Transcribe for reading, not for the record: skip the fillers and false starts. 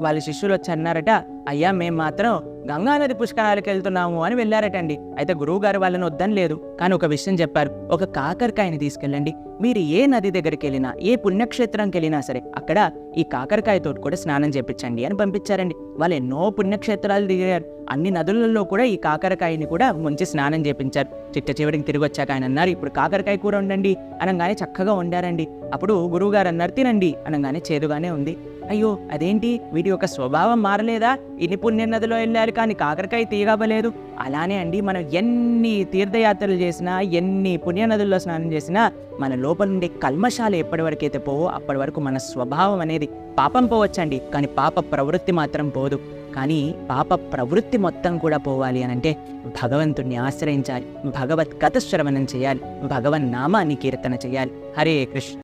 వాళ్ళ శిష్యులు వచ్చి అన్నారట, అయ్యా మేము మాత్రం గంగానది పుష్కరాలకు వెళ్తున్నాము అని వెళ్ళారటండి. అయితే గురువుగారు వాళ్ళని వద్దని లేదు, కానీ ఒక విషయం చెప్పారు, ఒక కాకరకాయని తీసుకెళ్ళండి, మీరు ఏ నది దగ్గరికి వెళ్ళినా ఏ పుణ్యక్షేత్రంకి వెళ్ళినా సరే అక్కడ ఈ కాకరకాయతో కూడా స్నానం చేపించండి అని పంపించారండి. వాళ్ళు ఎన్నో పుణ్యక్షేత్రాలు దిగారు, అన్ని నదులలో కూడా ఈ కాకరకాయని కూడా ముంచి స్నానం చేపించారు. చివరికి తిరిగి వచ్చాక ఆయన అన్నారు, ఇప్పుడు కాకరకాయ కూర వండండి అనగానే చక్కగా వండారండి. అప్పుడు గురువుగారు అన్నారు, తినండి అనగానే చేదుగానే ఉంది. అయ్యో అదేంటి, వీటి యొక్క స్వభావం మారలేదా, ఇన్ని పుణ్య నదిలో వెళ్ళారు కానీ కాకరకాయ తీయగబలేదు. అలానే అండి, మనం ఎన్ని తీర్థయాత్రలు చేసినా ఎన్ని పుణ్య నదుల్లో స్నానం చేసినా మన లోపల నుండి కల్మషాలు ఎప్పటి వరకు అయితే పోవో అప్పటి వరకు మన స్వభావం అనేది, పాపం పోవచ్చండి కానీ పాప ప్రవృత్తి మాత్రం పోదు. కానీ పాప ప్రవృత్తి మొత్తం కూడా పోవాలి అనంటే భగవంతుణ్ణి ఆశ్రయించాలి, భగవత్ కథ శ్రవణం చేయాలి, భగవన్ నామాన్ని కీర్తన చేయాలి. హరే కృష్ణ.